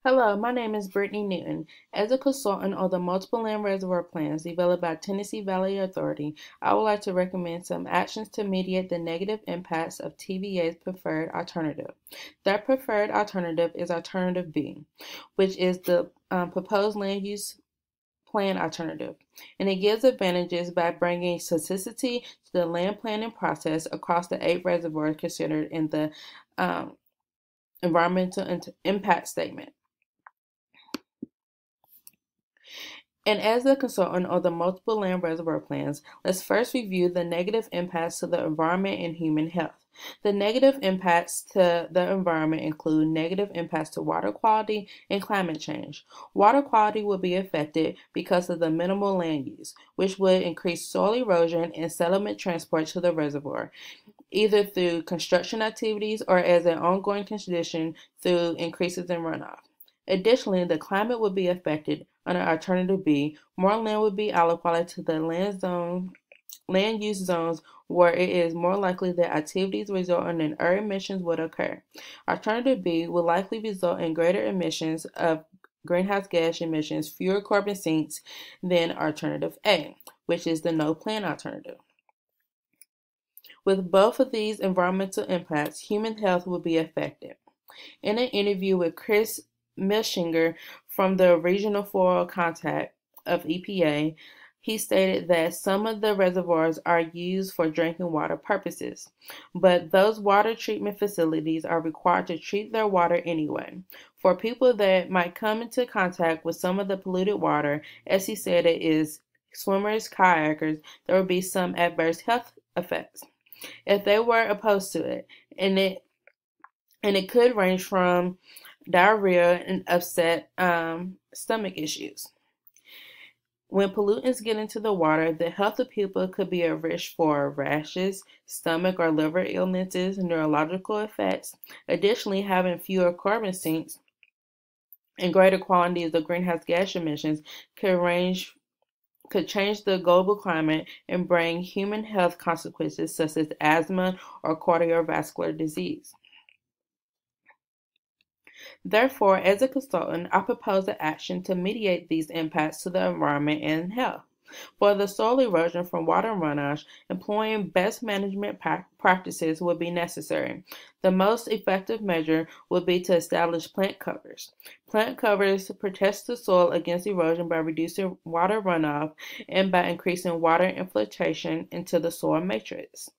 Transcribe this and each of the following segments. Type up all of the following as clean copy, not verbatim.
Hello, my name is Brittany Newton. As a consultant on the multiple land reservoir plans developed by Tennessee Valley Authority, I would like to recommend some actions to mediate the negative impacts of TVA's preferred alternative. Their preferred alternative is Alternative B, which is the proposed land use plan alternative, and it gives advantages by bringing specificity to the land planning process across the 8 reservoirs considered in the um, environmental impact statement. And as a consultant on the multiple land reservoir plans, let's first review the negative impacts to the environment and human health. The negative impacts to the environment include negative impacts to water quality and climate change. Water quality will be affected because of the minimal land use, which would increase soil erosion and sediment transport to the reservoir, either through construction activities or as an ongoing condition through increases in runoff. Additionally, the climate would be affected under Alternative B. More land would be allocated to the land use zones where it is more likely that activities resulting in air emissions would occur. Alternative B would likely result in greater emissions of greenhouse gas emissions, fewer carbon sinks than Alternative A, which is the no plan alternative. With both of these environmental impacts, human health will be affected. In an interview with Chris Milchinger from the Regional Foil Contact of EPA, he stated that some of the reservoirs are used for drinking water purposes, but those water treatment facilities are required to treat their water anyway. For people that might come into contact with some of the polluted water, as he said, it is swimmers, kayakers, there will be some adverse health effects if they were opposed to it, and it could range from diarrhea and upset stomach issues. When pollutants get into the water, the health of people could be at risk for rashes, stomach or liver illnesses, neurological effects. Additionally, having fewer carbon sinks and greater quantities of greenhouse gas emissions could change the global climate and bring human health consequences such as asthma or cardiovascular disease. Therefore, as a consultant, I propose an action to mitigate these impacts to the environment and health. For the soil erosion from water runoff, employing best management practices would be necessary. The most effective measure would be to establish plant covers. Plant covers protect the soil against erosion by reducing water runoff and by increasing water infiltration into the soil matrix.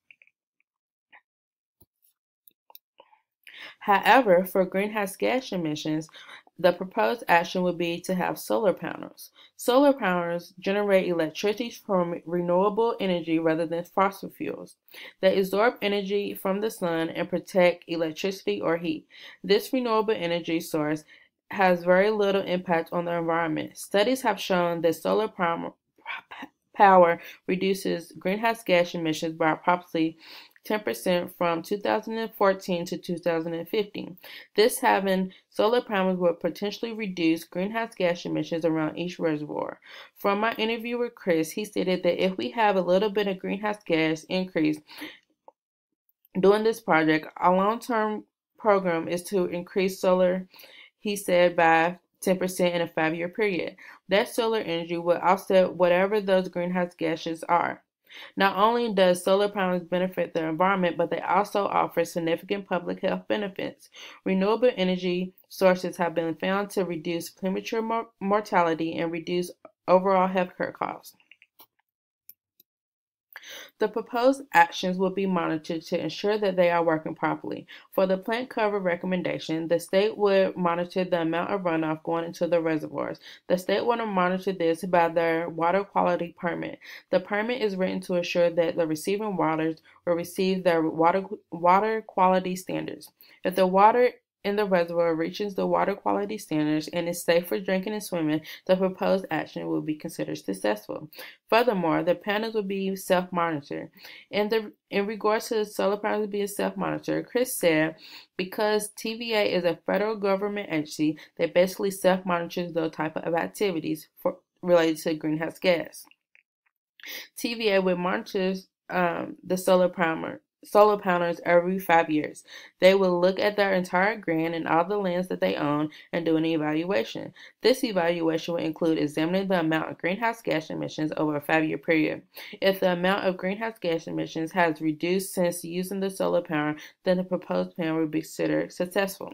However, for greenhouse gas emissions, the proposed action would be to have solar panels. Solar panels generate electricity from renewable energy rather than fossil fuels. They absorb energy from the sun and protect electricity or heat. This renewable energy source has very little impact on the environment. Studies have shown that solar power reduces greenhouse gas emissions by approximately 10% from 2014 to 2015. This having solar panels would potentially reduce greenhouse gas emissions around each reservoir. From my interview with Chris, he stated that if we have a little bit of greenhouse gas increase during this project, our long-term program is to increase solar, he said, by 10% in a 5-year period. That solar energy will offset whatever those greenhouse gases are. Not only does solar panels benefit the environment, but they also offer significant public health benefits. Renewable energy sources have been found to reduce premature mortality and reduce overall healthcare costs. The proposed actions will be monitored to ensure that they are working properly. For the plant cover recommendation, the state would monitor the amount of runoff going into the reservoirs. The state will monitor this by their water quality permit. The permit is written to ensure that the receiving waters will receive their water quality standards. If the water in the reservoir reaches the water quality standards and is safe for drinking and swimming, the proposed action will be considered successful. Furthermore, the panels will be self-monitored. In regards to the solar panels being self-monitored, Chris said, because TVA is a federal government agency that basically self-monitors those type of activities related to greenhouse gas. TVA will monitor the solar solar panels every 5 years. They will look at their entire grant and all the lands that they own and do an evaluation. This evaluation will include examining the amount of greenhouse gas emissions over a 5 year period. If the amount of greenhouse gas emissions has reduced since using the solar panel, then the proposed plan will be considered successful.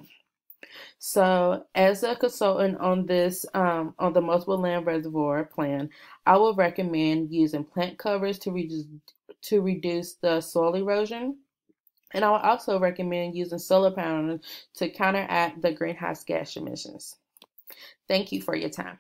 So, as a consultant on this, on the multiple land reservoir plan, I will recommend using plant covers to reduce the soil erosion. And I would also recommend using solar panels to counteract the greenhouse gas emissions. Thank you for your time.